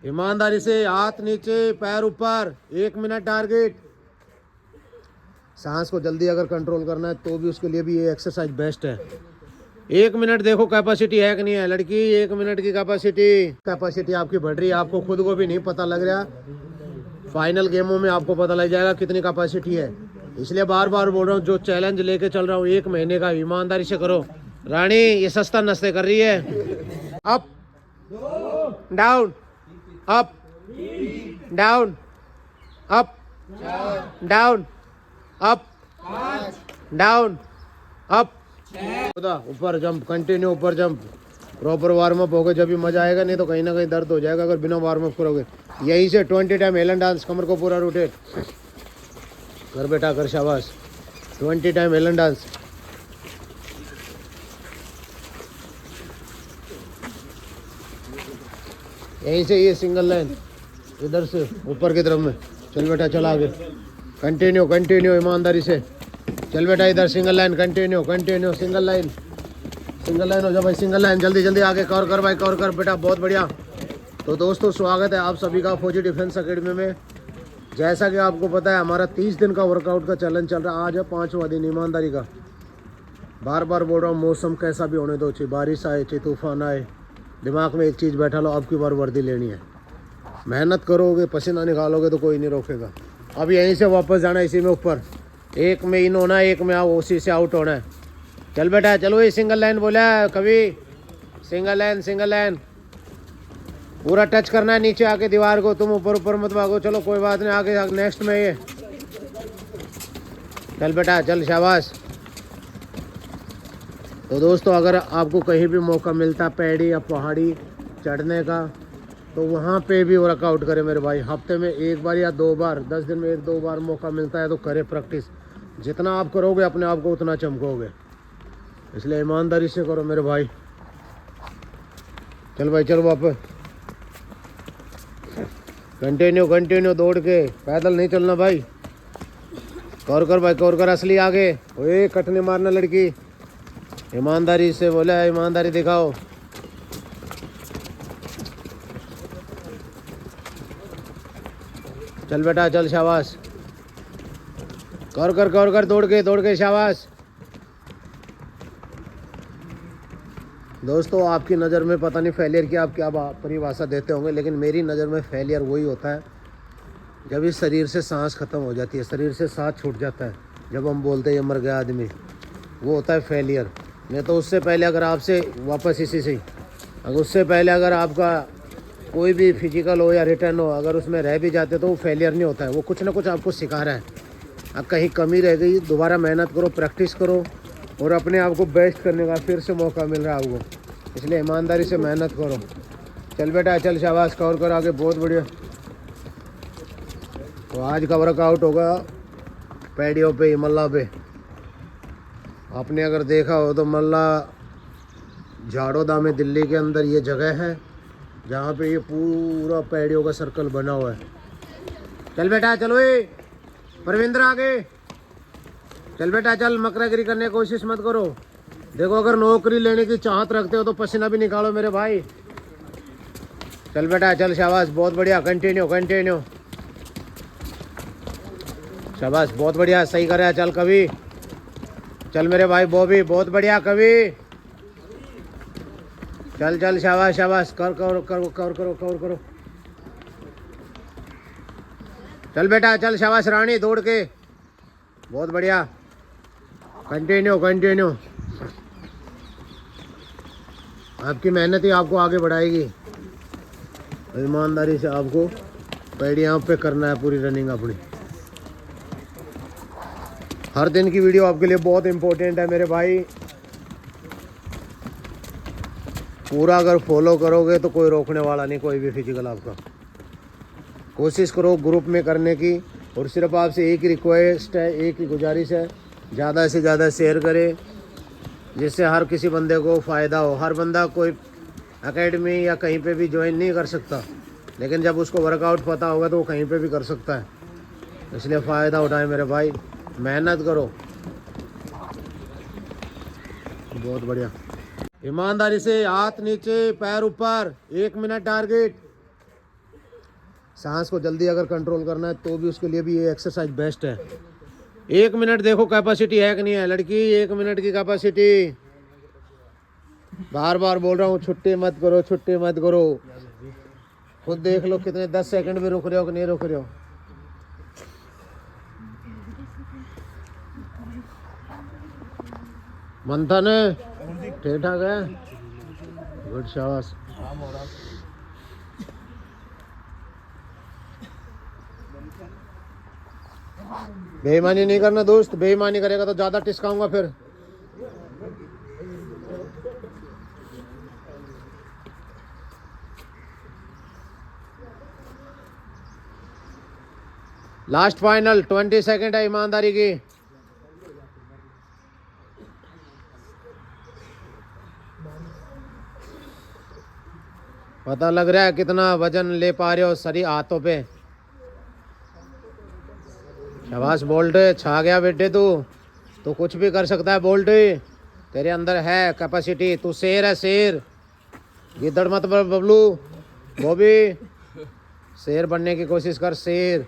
ईमानदारी से हाथ नीचे पैर ऊपर, 1 मिनट टारगेट। सांस को जल्दी अगर कंट्रोल करना है तो भी उसके लिए भी ये एक्सरसाइज बेस्ट है। 1 मिनट देखो कैपेसिटी है कि नहीं है लड़की। 1 मिनट की कैपेसिटी आपकी बढ़ रही है, आपको खुद को भी नहीं पता लग रहा। फाइनल गेमों में आपको पता लग जाएगा कितनी कैपेसिटी है। इसलिए बार बार बोल रहा हूँ, जो चैलेंज लेके चल रहा हूँ 1 महीने का, ईमानदारी से करो। रानी ये सस्ता नस्ते कर रही है। Up down, up down, up down, up down, up ऊपर जंप, कंटिन्यू ऊपर जंप। प्रॉपर वार्म अप होगा जब भी मजा आएगा, नहीं तो कहीं ना कहीं दर्द हो जाएगा अगर बिना वार्म अप करोगे। यहीं से 20 टाइम हेलन डांस, कमर को पूरा रोटेट कर बेटा, कर शाबाश। 20 टाइम हेलन डांस। यहीं से ये सिंगल लाइन इधर से ऊपर की तरफ में। चल बेटा चल आगे, कंटिन्यू कंटिन्यू ईमानदारी से चल बेटा। इधर single line, continue continue, single line हो जा भाई, सिंगल लाइन। जल्दी जल्दी आगे कवर कर भाई, कवर कर बेटा, बहुत बढ़िया। तो दोस्तों स्वागत है आप सभी का फौजी डिफेंस एकेडमी में। जैसा कि आपको पता है हमारा 30 दिन का वर्कआउट का चैलेंज चल रहा है। आज है 5वां दिन ईमानदारी का। बार बार बोल रहा हूँ, मौसम कैसा भी होने दो, चाहे बारिश आए चाहे तूफान आए, दिमाग में एक चीज़ बैठा लो, अब की बार वर्दी लेनी है। मेहनत करोगे, पसीना निकालोगे तो कोई नहीं रोकेगा। अब यहीं से वापस जाना है, इसी में ऊपर 1 में इन होना है, 1 में आओ, उसी से आउट होना है। चल बेटा चलो, ये सिंगल लाइन बोला है कभी, सिंगल लाइन पूरा टच करना है नीचे आके दीवार को। तुम ऊपर ऊपर मत भागो, चलो कोई बात नहीं, आगे नेक्स्ट में ये। चल बेटा चल, शाबाश। तो दोस्तों अगर आपको कहीं भी मौका मिलता पैड़ी या पहाड़ी चढ़ने का, तो वहाँ पे भी वर्कआउट करें मेरे भाई। हफ्ते में 1 बार या 2 बार, 10 दिन में 1-2 बार मौका मिलता है तो करें प्रैक्टिस। जितना आप करोगे अपने आप को उतना चमकोगे, इसलिए ईमानदारी से करो मेरे भाई। चल भाई चल वापस, कंटिन्यू दौड़ के, पैदल नहीं चलना भाई। कवर कर भाई, कवर कर, असली आगे। ओए कट नहीं मारना लड़की, ईमानदारी से बोला, ईमानदारी दिखाओ। चल बेटा चल, शाबाश। कवर कर, दौड़ के शाबाश। दोस्तों आपकी नज़र में पता नहीं फेलियर की आप क्या परिभाषा देते होंगे, लेकिन मेरी नज़र में फेलियर वही होता है जब इस शरीर से सांस ख़त्म हो जाती है, शरीर से सांस छूट जाता है। जब हम बोलते हैं ये मर गया आदमी, वो होता है फेलियर। नहीं तो उससे पहले अगर आपसे वापस इसी से, अगर उससे पहले अगर आपका कोई भी फिजिकल हो या रिटर्न हो, अगर उसमें रह भी जाते तो वो फेलियर नहीं होता है। वो कुछ ना कुछ आपको सिखा रहा है। अब कहीं कमी रह गई, दोबारा मेहनत करो, प्रैक्टिस करो और अपने आप को बेस्ट करने का फिर से मौका मिल रहा है आपको। इसलिए ईमानदारी से मेहनत करो। चल बेटा चल, शाबाश, कवर कर आगे, बहुत बढ़िया। तो आज का वर्कआउट होगा पैडियों पे, मल्ला पे। आपने अगर देखा हो तो मल्ला झाड़ोदा में, दिल्ली के अंदर ये जगह है जहाँ पे ये पूरा पैडियों का सर्कल बना हुआ है। चल बेटा चलो, ये परविंद्र आगे। चल बेटा चल, मकरागिरी करने की कोशिश मत करो। देखो अगर नौकरी लेने की चाहत रखते हो तो पसीना भी निकालो मेरे भाई। चल बेटा चल, शाबाश, बहुत बढ़िया, कंटिन्यू शाबाश, बहुत बढ़िया, सही कर रहा है। चल कभी, चल मेरे भाई बॉबी, बहुत बढ़िया कभी। चल शाबाश, करो। चल बेटा चल, शाबाश रानी, दौड़ के, बहुत बढ़िया, कंटिन्यू। आपकी मेहनत ही आपको आगे बढ़ाएगी। ईमानदारी से आपको पैडी यहाँ पे करना है पूरी रनिंग अपनी। हर दिन की वीडियो आपके लिए बहुत इंपॉर्टेंट है मेरे भाई। पूरा अगर फॉलो करोगे तो कोई रोकने वाला नहीं, कोई भी फिजिकल आपका। कोशिश करो ग्रुप में करने की, और सिर्फ आपसे एक ही रिक्वेस्ट है, एक ही गुजारिश है, ज़्यादा से ज़्यादा शेयर करें जिससे हर किसी बंदे को फ़ायदा हो। हर बंदा कोई एकेडमी या कहीं पे भी ज्वाइन नहीं कर सकता, लेकिन जब उसको वर्कआउट पता होगा तो वो कहीं पे भी कर सकता है। इसलिए फ़ायदा उठाएं मेरे भाई, मेहनत करो। बहुत बढ़िया, ईमानदारी से हाथ नीचे पैर ऊपर, 1 मिनट टारगेट। सांस को जल्दी अगर कंट्रोल करना है तो भी उसके लिए भी ये एक्सरसाइज बेस्ट है। 1 मिनट देखो कैपेसिटी है कि नहीं है लड़की, 1 मिनट की कैपेसिटी। बार बार बोल रहा हूँ छुट्टी मत करो, छुट्टी मत करो। खुद देख लो कितने 10 सेकंड में रुक रहे हो कि नहीं रुक रहे हो। मंथन ठीक ठाक है, गुड शाबाश। बेईमानी नहीं करना दोस्त, बेईमानी करेगा तो ज्यादा टिस्काऊंगा फिर। लास्ट फाइनल 20 सेकंड है ईमानदारी की। पता लग रहा है कितना वजन ले पा रहे हो सरी हाथों पे। शाबाश बोल्ट, छा गया बेटे तू कुछ भी कर सकता है बोल्ट, तेरे अंदर है कैपेसिटी। तू शेर है शेर, गिद्दड़ मत बबलू। वो भी शेर बनने की कोशिश कर, शेर।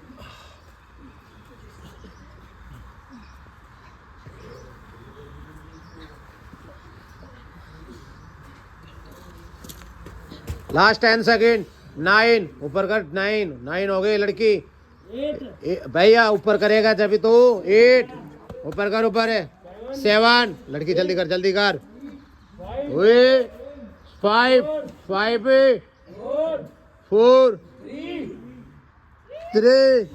Last 10 second. 9 ऊपर कर, 9 हो गई लड़की। भैया ऊपर करेगा जब तो 8 ऊपर कर, ऊपर है 7। लड़की जल्दी कर, जल्दी कर। 5 4 3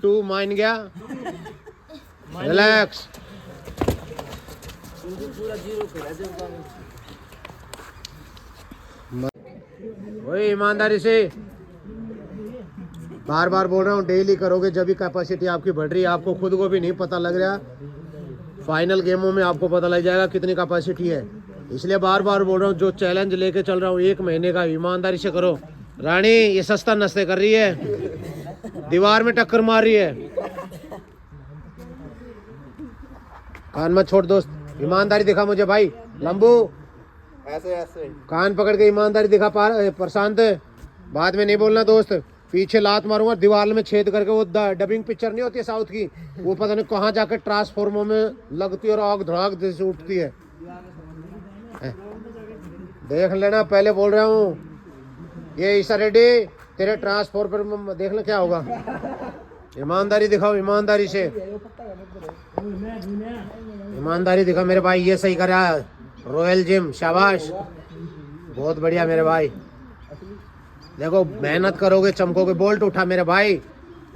2 मान गया। रिलैक्स। वही ईमानदारी से बार बार बोल रहा हूँ, डेली करोगे जब भी कैपेसिटी आपकी बढ़ रही है। आपको खुद को भी नहीं पता लग रहा, फाइनल गेमों में आपको पता लग जाएगा कितनी कैपेसिटी है। इसलिए बार बार बोल रहा हूँ, जो चैलेंज लेके चल रहा हूँ 1 महीने का, ईमानदारी से करो। रानी ये सस्ता नस्ते कर रही है, दीवार में टक्कर मार रही है। कान मत छोड़ दोस्त, ईमानदारी दिखा मुझे भाई। लंबू ऐसे ऐसे कान पकड़ के ईमानदारी दिखा पा प्रशांत। बाद में नहीं बोलना दोस्त, पीछे लात मारूंगा दीवार में छेद करके। वो डबिंग पिक्चर नहीं होती है साउथ की, वो पता नहीं कहाँ जाकर ट्रांसफॉर्मर में लगती है और आग धड़ाक जैसे उठती है। देख लेना, पहले बोल रहा हूँ। ये ईसा रेड्डी तेरे ट्रांसफॉर्मर में देखना क्या होगा। ईमानदारी दिखाओ, ईमानदारी से ईमानदारी दिखा मेरे भाई। ये सही करा, रॉयल जिम, शाबाश, बहुत बढ़िया मेरे भाई। देखो मेहनत करोगे चमकोगे। बोल्ट उठा मेरे भाई,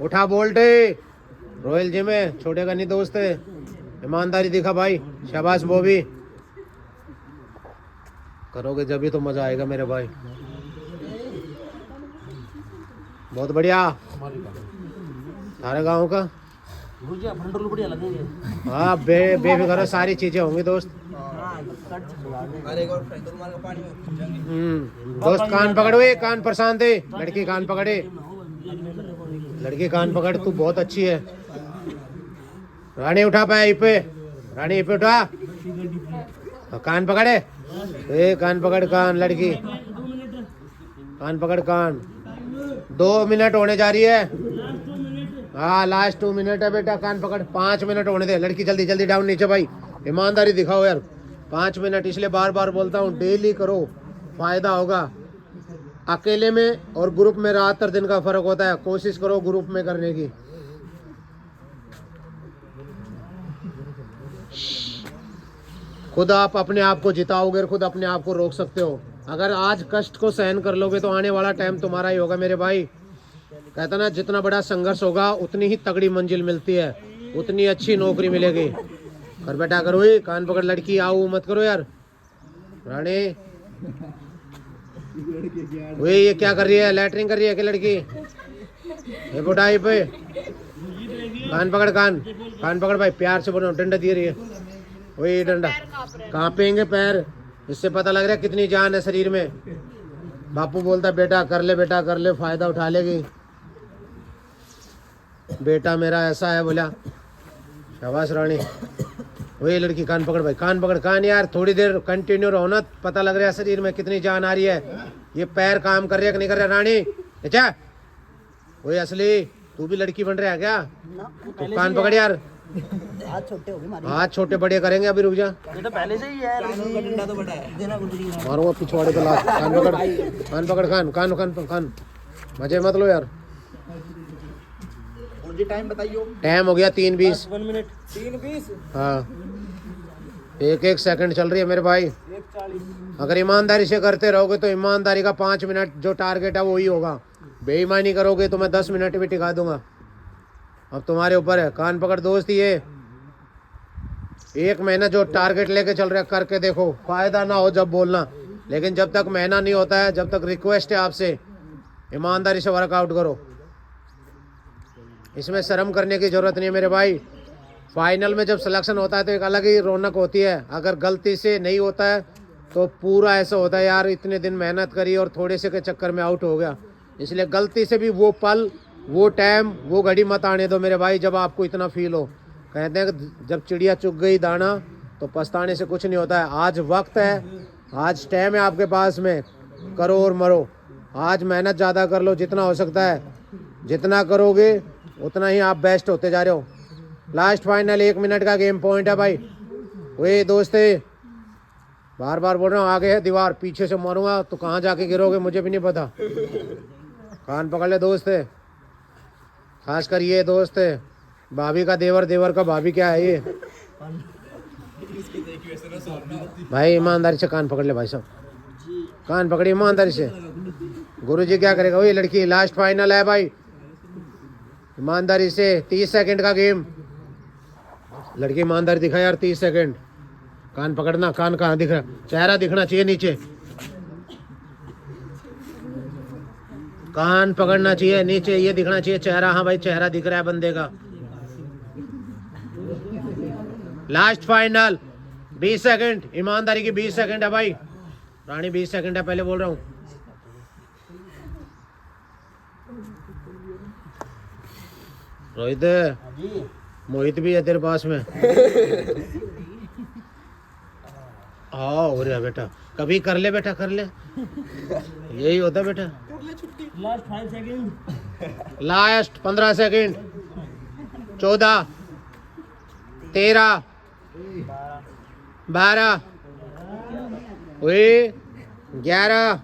उठा बोल्ट। रॉयल जिम है, छोड़ेगा नहीं दोस्त। ईमानदारी दिखा भाई, शाबाश। वो भी करोगे जब भी तो मजा आएगा मेरे भाई। बहुत बढ़िया। सारे गाँव का हाँ, बेफिक्र सारी चीजें होंगी दोस्त। दोस्त कान पकड़ो, कान प्रशांत है। लड़की कान पकड़े, लड़की कान पकड़, तू बहुत अच्छी है। रानी उठा पाए पे, रानी पे उठा, कान पकड़े। कान पकड़, कान लड़की कान पकड़, कान। 2 मिनट होने जा रही है। हाँ लास्ट 2 मिनट है बेटा, कान पकड़। 5 मिनट होने दे लड़की, जल्दी जल्दी डाउन नीचे भाई। ईमानदारी दिखाओ यार। 5 मिनट, इसलिए बार बार बोलता हूँ डेली करो, फायदा होगा। अकेले में और ग्रुप में रात और दिन का फर्क होता है, कोशिश करो ग्रुप में करने की। खुद आप अपने आप को जिताओगे, खुद अपने आप को रोक सकते हो। अगर आज कष्ट को सहन कर लोगे तो आने वाला टाइम तुम्हारा ही होगा मेरे भाई। कहता ना, जितना बड़ा संघर्ष होगा उतनी ही तगड़ी मंजिल मिलती है, उतनी अच्छी नौकरी मिलेगी। कर बेटा करो, कान पकड़ लड़की। आओ मत करो यार। रानी वही ये क्या कर रही है, लैटरिंग कर रही है कि लड़की? ये बुढ़ाई पे कान पकड़, कान पकड़ भाई, प्यार से बोलो। डंडा दे रही है, वही डंडा। कांपेंगे पैर, इससे पता लग रहा है कितनी जान है शरीर में। बापू बोलता बेटा कर ले, बेटा कर ले, फायदा उठा लेगी। बेटा मेरा ऐसा है बोला। शाबाश रानी। वही लड़की कान पकड़ भाई, कान पकड़, कान यार थोड़ी देर कंटिन्यू रहो ना, पता लग रहा है शरीर में कितनी जान आ रही है। ये पैर काम कर रहे हैं कि नहीं कर रहे रानी? अच्छा वही असली, तू भी लड़की बन रहा है क्या? तो कान पकड़ यार, हाथ छोटे हो गए हमारे। हाथ छोटे बड़े करेंगे, अभी रुक जा। ये तो पहले से ही है, डंडा तो बड़ा है। देना गुंडरी मारूंगा पिछवाड़े पे लात। कान पकड़, कान पकड़, कान कान कान कान, मजे मत लो यार। मुझे टाइम बताइयो। टाइम हो गया 3:20। 1 मिनट 3:20। हाँ 1-1 सेकंड चल रही है मेरे भाई। 1:40। अगर ईमानदारी से करते रहोगे तो ईमानदारी का 5 मिनट जो टारगेट है वही होगा। बेईमानी करोगे तो मैं 10 मिनट भी टिका दूंगा। अब तुम्हारे ऊपर है। कान पकड़ दोस्त, ये 1 महीना जो टारगेट लेके चल रहे करके देखो, फायदा ना हो जब बोलना, लेकिन जब तक महीना नहीं होता है, जब तक रिक्वेस्ट है आपसे, ईमानदारी से वर्कआउट करो। इसमें शर्म करने की जरूरत नहीं है मेरे भाई। फाइनल में जब सिलेक्शन होता है तो एक अलग ही रौनक होती है। अगर गलती से नहीं होता है तो पूरा ऐसा होता है यार इतने दिन मेहनत करी और थोड़े से के चक्कर में आउट हो गया। इसलिए गलती से भी वो पल, वो टाइम, वो घड़ी मत आने दो मेरे भाई जब आपको इतना फील हो। कहते हैं कि जब चिड़िया चुग गई दाना तो पछताने से कुछ नहीं होता है। आज वक्त है, आज टाइम है आपके पास में, करो और मरो। आज मेहनत ज़्यादा कर लो जितना हो सकता है, जितना करोगे उतना ही आप बेस्ट होते जा रहे हो। लास्ट फाइनल 1 मिनट का गेम पॉइंट है भाई। वे दोस्ते बार बार बोल रहा हूँ, आगे है दीवार, पीछे से मारूंगा तो कहाँ जाके गिरोगे मुझे भी नहीं पता। कान पकड़ ले दोस्त, खासकर ये दोस्त, भाभी का देवर, देवर का भाभी, क्या है ये भाई? ईमानदारी से कान पकड़ ले भाई साहब, कान पकड़े ईमानदारी से। गुरुजी क्या करेगा? वही लड़की, लास्ट फाइनल है भाई, ईमानदारी से। 30 सेकंड का गेम। लड़की ईमानदारी दिखा यार, 30 सेकंड। कान पकड़ना, कान कहाँ दिख रहा? चेहरा दिखना चाहिए नीचे, कान पकड़ना चाहिए नीचे, ये दिखना चाहिए चेहरा। हाँ भाई चेहरा दिख रहा है बंदे का। लास्ट फाइनल 20 सेकंड, ईमानदारी की 20 सेकंड है भाई। रानी 20 सेकंड है, पहले बोल रहा हूँ। रोहित, मोहित भी है तेरे पास में? हाँ हो रहा बेटा, कभी कर ले बेटा, कर ले, यही होता बेटा। Last 5 second. Last 15 second. 14, 13, 12, 11।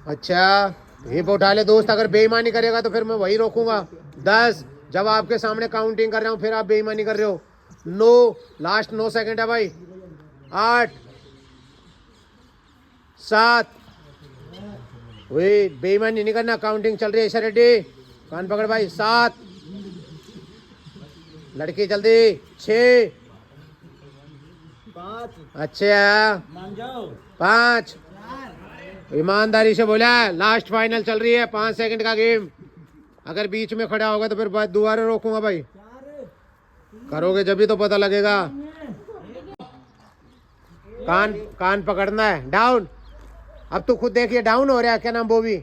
अच्छा ये पे उठा ले दोस्त, अगर बेईमानी करेगा तो फिर मैं वही रोकूंगा। 10, जब आपके सामने काउंटिंग कर रहा हूँ फिर आप बेईमानी कर रहे हो। 9, लास्ट 9 सेकंड है भाई। 8, 7, वही बेईमानी नहीं करना, काउंटिंग चल रही है। ईशा रेड्डी कान पकड़ भाई। 7, लड़की जल्दी। 6, 5 अच्छा मान जाओ। 5, ईमानदारी से बोला, लास्ट फाइनल चल रही है, 5 सेकंड का गेम। अगर बीच में खड़ा होगा तो फिर दोबारा रोकूंगा भाई। करोगे जब भी तो पता लगेगा। कान कान पकड़ना है। डाउन, अब तू खुद देखिए डाउन हो रहा है, क्या नाम बोवी?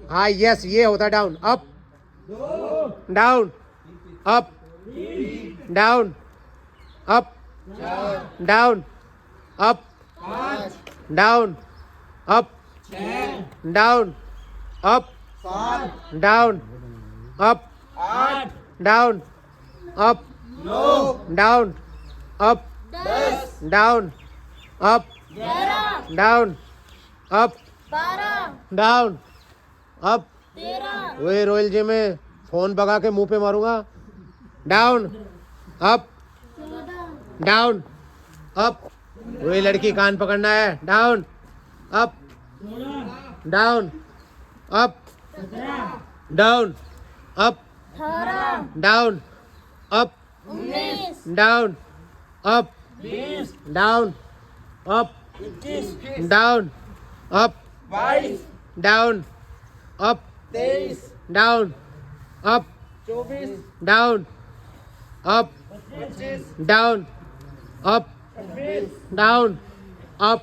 हाँ यस, ये होता है down. Up, down, up, down, up, down, up, down, up, down, up, down, up, down, up, down, up, down, up, down, up, down, up. वही रोयल जी में फोन भगा के मुंह पे मारूंगा। Down, up, down, up. वही लड़की कान पकड़ना है। Down, up, down, up, down, up, down, up, down, up, down, up, down, up, down, up, down, up, down, up, down, up, down, up,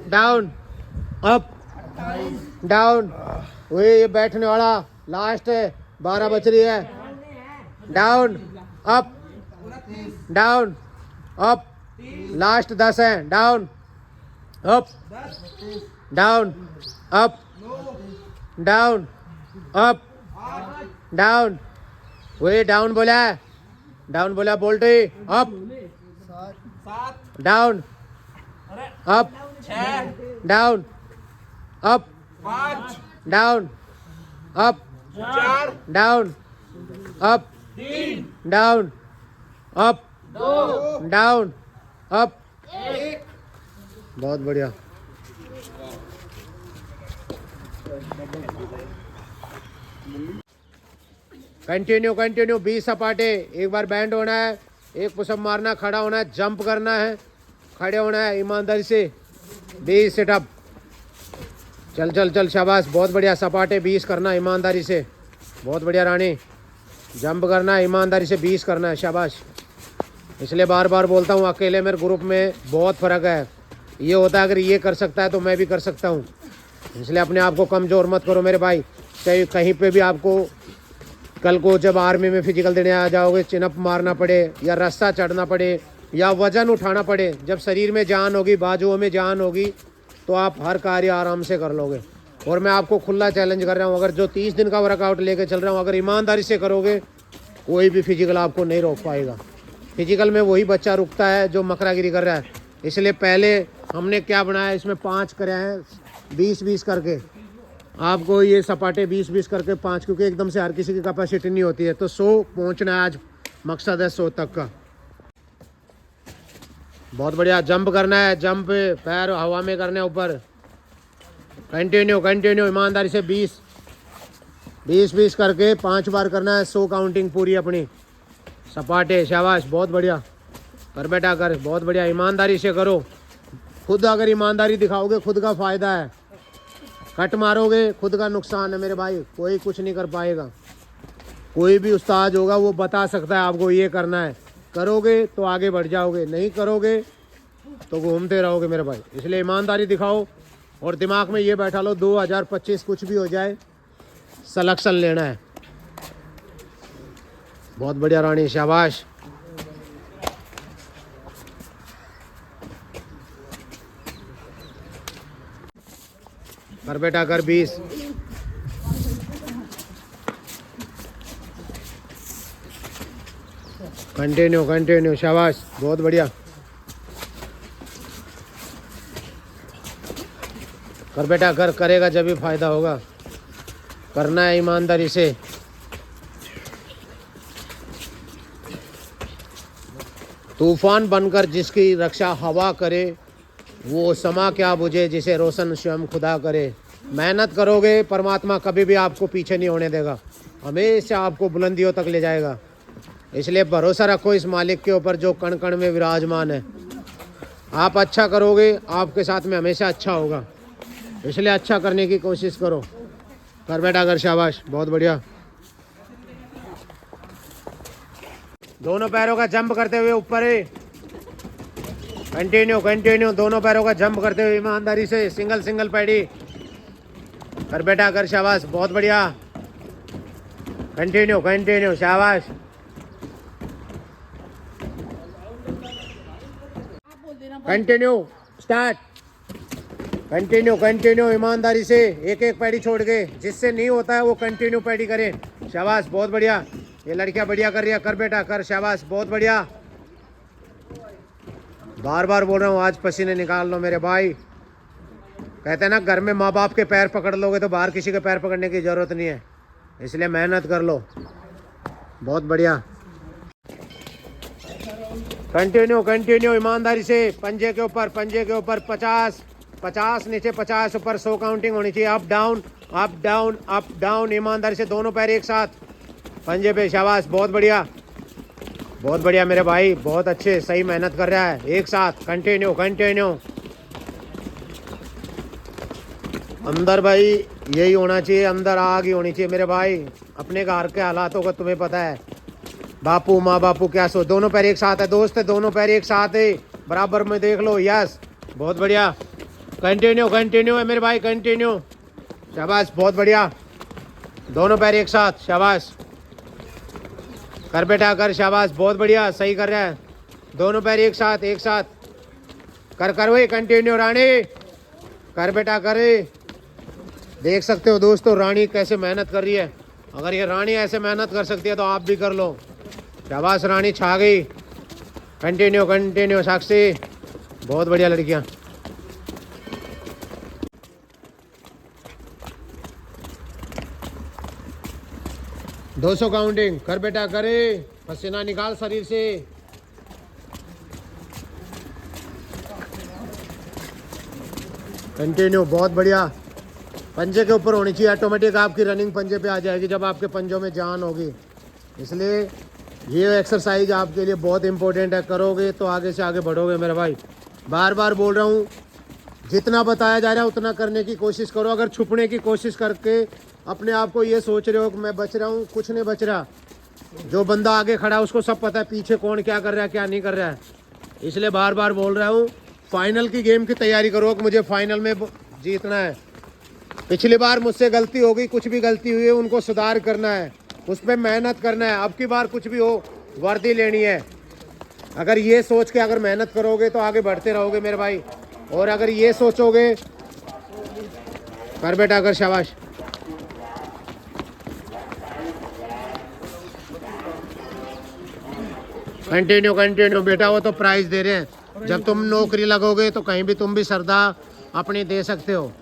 down, up, down. वही ये बैठने वाला last है, 12 बज रही है। Down, up, down up, last 10 है, down up, down up, down up, down, वही डाउन बोला है, डाउन बोला, बोल्टे up, down up, down up, down up, down up, down up, down up, बहुत बढ़िया। कंटिन्यू कंटिन्यू 20 सपाटे, एक बार बैंड होना है, एक पुशअप मारना, खड़ा होना है, जंप करना है, खड़े होना है ईमानदारी से, 20 सेटअप। चल चल चल, शाबाश, बहुत बढ़िया। सपाटे 20 करना ईमानदारी से, बहुत बढ़िया रानी। जंप करना है ईमानदारी से, 20 करना है, शाबाश। इसलिए बार बार बोलता हूँ, अकेले मेरे ग्रुप में बहुत फ़र्क है। ये होता है अगर ये कर सकता है तो मैं भी कर सकता हूँ, इसलिए अपने आप को कमज़ोर मत करो मेरे भाई। चाहे कहीं पे भी आपको कल को जब आर्मी में फिजिकल देने आ जाओगे, चिनअप मारना पड़े या रास्ता चढ़ना पड़े या वज़न उठाना पड़े, जब शरीर में जान होगी, बाजुओं में जान होगी, तो आप हर कार्य आराम से कर लोगे। और मैं आपको खुला चैलेंज कर रहा हूँ, अगर जो 30 दिन का वर्कआउट लेके चल रहा हूँ, अगर ईमानदारी से करोगे, कोई भी फिजिकल आपको नहीं रोक पाएगा। फिजिकल में वही बच्चा रुकता है जो मकरागिरी कर रहा है। इसलिए पहले हमने क्या बनाया, इसमें 5 करे हैं, 20-20 करके। आपको ये सपाटे 20-20 करके 5, क्योंकि एकदम से हर किसी की कैपेसिटी नहीं होती है, तो 100 पहुंचना है आज, मकसद है 100 तक का। बहुत बढ़िया। जंप करना है, जंप पैर हवा में करने ऊपर, कंटिन्यू कंटिन्यू ईमानदारी से 20-20 करके 5 बार करना है, 100 काउंटिंग पूरी अपनी। सपाटे, शाबाश, बहुत बढ़िया। कर बेटा कर, बहुत बढ़िया। ईमानदारी से करो, खुद अगर ईमानदारी दिखाओगे खुद का फ़ायदा है, कट मारोगे खुद का नुकसान है मेरे भाई, कोई कुछ नहीं कर पाएगा। कोई भी उस्ताद होगा वो बता सकता है आपको ये करना है, करोगे तो आगे बढ़ जाओगे, नहीं करोगे तो घूमते रहोगे मेरे भाई। इसलिए ईमानदारी दिखाओ और दिमाग में ये बैठा लो, 2025 कुछ भी हो जाए सलेक्शन लेना है। बहुत बढ़िया रानी, शाबाश। कर बेटा कर, 20। कंटिन्यू कंटिन्यू, शाबाश, बहुत बढ़िया। कर बेटा कर, करेगा जब भी फायदा होगा, करना है ईमानदारी से। तूफान बनकर जिसकी रक्षा हवा करे, वो समा क्या बुझे जिसे रोशन स्वयं खुदा करे। मेहनत करोगे, परमात्मा कभी भी आपको पीछे नहीं होने देगा, हमेशा आपको बुलंदियों तक ले जाएगा। इसलिए भरोसा रखो इस मालिक के ऊपर जो कण कण में विराजमान है। आप अच्छा करोगे, आपके साथ में हमेशा अच्छा होगा, इसलिए अच्छा करने की कोशिश करो। कर बेटा कर, शाबाश, बहुत बढ़िया। दोनों पैरों का जंप करते हुए ऊपर है, कंटिन्यू कंटिन्यू, दोनों पैरों का जंप करते हुए ईमानदारी से, सिंगल सिंगल पैडी। कर बेटा कर, शाबाश, बहुत बढ़िया। कंटिन्यू कंटिन्यू, शाबाश। Continue, start. कंटिन्यू कंटिन्यू, ईमानदारी से, एक एक पैडी छोड़ के, जिससे नहीं होता है वो कंटिन्यू पैडी करें। शाबाश, बहुत बढ़िया। ये लड़कियां बढ़िया कर रही है, कर बेटा कर, शाबाश, बहुत बढ़िया। बार बार बोल रहा हूँ, आज पसीने निकाल लो मेरे भाई। कहते हैं ना, घर में माँ बाप के पैर पकड़ लोगे तो बाहर किसी के पैर पकड़ने की ज़रूरत नहीं है, इसलिए मेहनत कर लो। बहुत बढ़िया। कंटिन्यू कंटिन्यू, ईमानदारी से, पंजे के ऊपर, पंजे के ऊपर, 50 नीचे, 50 ऊपर, 100 काउंटिंग होनी चाहिए। Up down up down up down, ईमानदारी से, दोनों पैर एक साथ पंजे पे, शाबाश, बहुत बढ़िया। बहुत बढ़िया मेरे भाई, बहुत अच्छे, सही मेहनत कर रहा है, एक साथ, कंटिन्यू कंटिन्यू। अंदर भाई यही होना चाहिए, अंदर आग ही होनी चाहिए मेरे भाई। अपने घर के हालातों का तुम्हें पता है, बापू माँ बापू क्या सो, दोनों पैर एक साथ है दोस्त, दोनों पैर एक साथ है, बराबर में देख लो, यस, बहुत बढ़िया। कंटिन्यू कंटिन्यू है मेरे भाई, कंटिन्यू, शाबाश, बहुत बढ़िया। दोनों पैर एक साथ, शाबाश। कर बेटा कर, शाबाश, बहुत बढ़िया, सही कर रहा है। दोनों पैर एक साथ कर कर वही कंटिन्यू रानी, कर बेटा करे। देख सकते हो दोस्तों रानी कैसे मेहनत कर रही है। अगर ये रानी ऐसे मेहनत कर सकती है तो आप भी कर लो। शाबाश रानी, छा गई। कंटिन्यू कंटिन्यू साक्षी, बहुत बढ़िया लड़कियां। दो 200 काउंटिंग, कर बेटा करे, पसीना निकाल शरीर से। कंटिन्यू, बहुत बढ़िया। पंजे के ऊपर होनी चाहिए, ऑटोमेटिक आपकी रनिंग पंजे पे आ जाएगी जब आपके पंजों में जान होगी। इसलिए ये एक्सरसाइज आपके लिए बहुत इंपॉर्टेंट है, करोगे तो आगे से आगे बढ़ोगे मेरे भाई। बार बार बोल रहा हूँ, जितना बताया जा रहा है उतना करने की कोशिश करो। अगर छुपने की कोशिश करके अपने आप को ये सोच रहे हो कि मैं बच रहा हूँ, कुछ नहीं बच रहा। जो बंदा आगे खड़ा है उसको सब पता है पीछे कौन क्या कर रहा है क्या नहीं कर रहा है। इसलिए बार बार बोल रहा हूँ, फाइनल की गेम की तैयारी करो कि मुझे फाइनल में जीतना है। पिछली बार मुझसे गलती हो गई, कुछ भी गलती हुई है उनको सुधार करना है, उस पर मेहनत करना है। अब की बार कुछ भी हो वर्दी लेनी है। अगर ये सोच के अगर मेहनत करोगे तो आगे बढ़ते रहोगे मेरे भाई। और अगर ये सोचोगे, कर बेटा कर, शाबाश। कंटिन्यू कंटिन्यू बेटा, वो तो प्राइज दे रहे हैं। जब तुम नौकरी लगोगे तो कहीं भी तुम भी श्रद्धा अपनी दे सकते हो।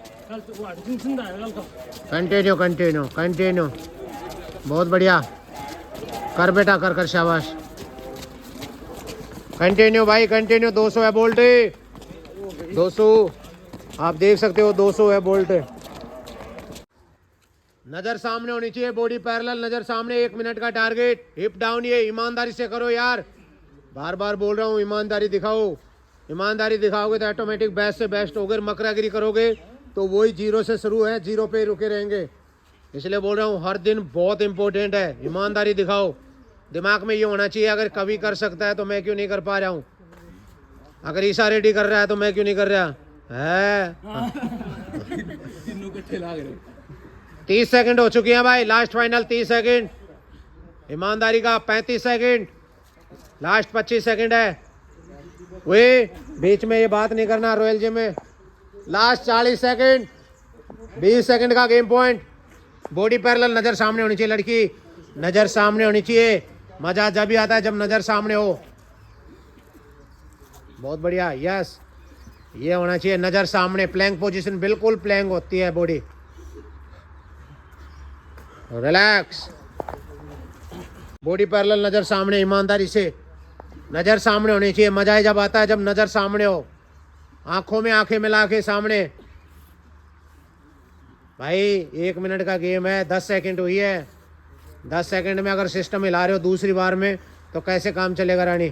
कंटिन्यू कंटिन्यू कंटिन्यू, बहुत बढ़िया। कर बेटा कर कर, शाबाश। कंटिन्यू भाई कंटिन्यू। 200 है बोल्ट, 200 आप देख सकते हो, 200 है बोल्ट। नजर सामने होनी चाहिए, बॉडी पैरेलल, नजर सामने। 1 मिनट का टारगेट। हिप डाउन, ये ईमानदारी से करो यार। बार बार बोल रहा हूँ, ईमानदारी दिखाओ। ईमानदारी दिखाओगे तो ऑटोमेटिक बेस्ट से बेस्ट होगे। मकरागिरी करोगे तो वही 0 से शुरू है, 0 पे रुके रहेंगे। इसलिए बोल रहा हूँ, हर दिन बहुत इंपॉर्टेंट है। ईमानदारी दिखाओ। दिमाग में ये होना चाहिए, अगर कवि कर सकता है तो मैं क्यों नहीं कर पा रहा हूँ। अगर ईसा रेड्डी कर रहा है तो मैं क्यों नहीं कर रहा है। 30 सेकंड हो चुकी हैं भाई, लास्ट फाइनल 30 सेकंड। ईमानदारी का 35 सेकंड, लास्ट 25 सेकंड है। वे बीच में ये बात नहीं करना रॉयल जिम में। लास्ट 40 सेकंड, 20 सेकंड का गेम पॉइंट। बॉडी पैरेलल, नजर सामने होनी चाहिए लड़की, नजर सामने होनी चाहिए। मजा जब भी आता है जब नजर सामने हो। बहुत बढ़िया, यस, ये होना चाहिए नजर सामने। प्लैंक पोजीशन, बिल्कुल प्लैंक होती है बॉडी। रिलैक्स, बॉडी पैरेलल, नजर सामने, ईमानदारी से नजर सामने होनी चाहिए। मजा ही जब आता है जब नजर सामने हो, आंखों में आंखें मिला के सामने। भाई 1 मिनट का गेम है, 10 सेकंड हुई है। 10 सेकंड में अगर सिस्टम हिला रहे हो दूसरी बार में तो कैसे काम चलेगा रानी।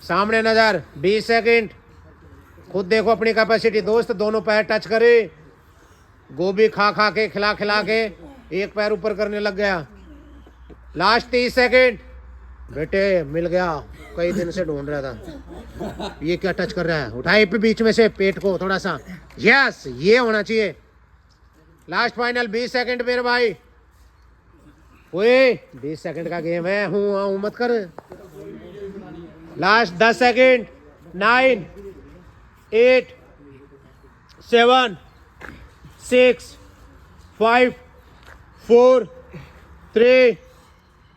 सामने नजर, 20 सेकंड। खुद देखो अपनी कैपेसिटी दोस्त। दोनों पैर टच करे, गोभी खा खा के, खिला खिला के एक पैर ऊपर करने लग गया। Last 30 second. बेटे मिल गया, कई दिन से ढूंढ रहा था। ये क्या टच कर रहा है, उठाए पे बीच में से पेट को थोड़ा सा। यस, ये होना चाहिए। लास्ट फाइनल 20 सेकंड मेरे भाई। ओए 20 सेकंड का गेम है, हूँ मत कर। Last 10 second. 9 8 7 6 5 4 3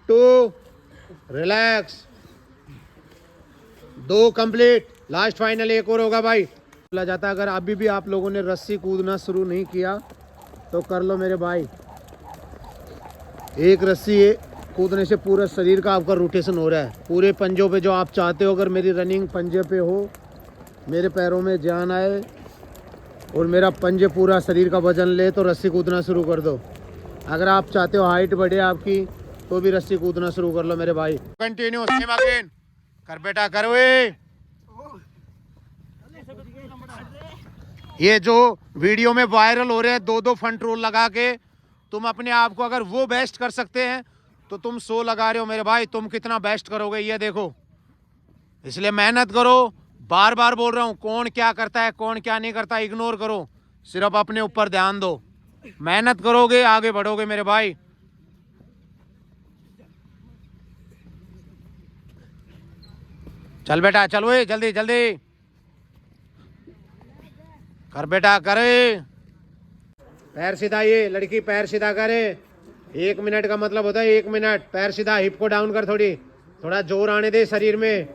2 relax. 2 complete. Last final एक और होगा भाई। बोला जाता है अगर अभी भी आप लोगों ने रस्सी कूदना शुरू नहीं किया तो कर लो मेरे भाई। एक रस्सी कूदने से पूरा शरीर का आपका रोटेशन हो रहा है, पूरे पंजों पे जो आप चाहते हो। अगर मेरी रनिंग पंजे पे हो, मेरे पैरों में जान आए और मेरा पंजे पूरा शरीर का वजन ले तो रस्सी कूदना शुरू कर दो। अगर आप चाहते हो हाइट बढ़े आपकी तो भी रस्सी कूदना शुरू कर लो मेरे भाई। Continue, same again. कर बेटा कर। वे ये जो वीडियो में वायरल हो रहे हैं 2-2 फ्रंट रोल लगा के, तुम अपने आप को अगर वो बेस्ट कर सकते हैं तो तुम 100 लगा रहे हो मेरे भाई। तुम कितना बेस्ट करोगे ये देखो। इसलिए मेहनत करो। बार बार बोल रहा हूँ, कौन क्या करता है कौन क्या नहीं करता इग्नोर करो, सिर्फ अपने ऊपर ध्यान दो। मेहनत करोगे आगे बढ़ोगे मेरे भाई। चल बेटा चल ओए जल्दी जल्दी कर बेटा करे। पैर सीधा, ये लड़की पैर सीधा करे। 1 मिनट का मतलब होता है 1 मिनट। पैर सीधा, हिप को डाउन कर, थोड़ा जोर आने दे शरीर में।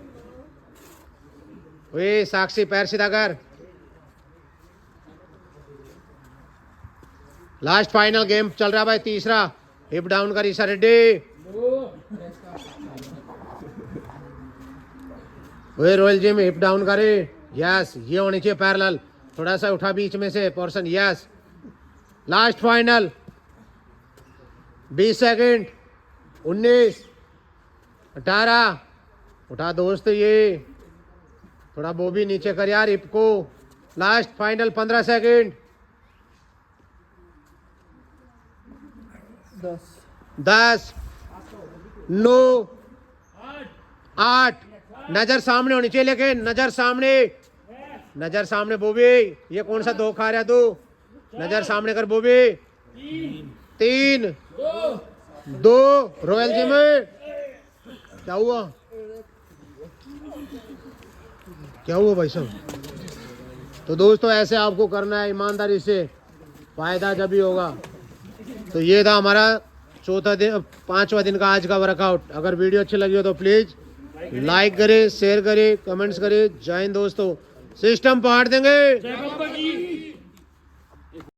ओए साक्षी पैर सीधा कर। लास्ट फाइनल गेम चल रहा भाई, तीसरा। हिप डाउन कर ईशा रेड्डी। ओए रॉयल जिम हिप डाउन करे। यस, ये होनी चाहिए पैरेलल। थोड़ा सा उठा बीच में से portion. Yes, last final 20 second. 19, 18, उठा दोस्त, ये थोड़ा वो भी नीचे कर यार हिप को। Last final 15 second. 10, 9, 8। नजर सामने होनी चाहिए, लेकिन नजर सामने, नजर सामने बोबी। ये कौन सा 2 खा रहा तू? नजर सामने कर बोबी। 3, 2। रॉयल जिम क्या हुआ? क्या हुआ भाई साहब? तो दोस्तों ऐसे आपको करना है ईमानदारी से, फायदा जब भी होगा। तो ये था हमारा चौथा दिन, 5वां दिन का आज का वर्कआउट। अगर वीडियो अच्छी लगी हो तो प्लीज लाइक करें, शेयर करें, कमेंट्स करें। जय हिंद दोस्तों, सिस्टम पाड़ देंगे।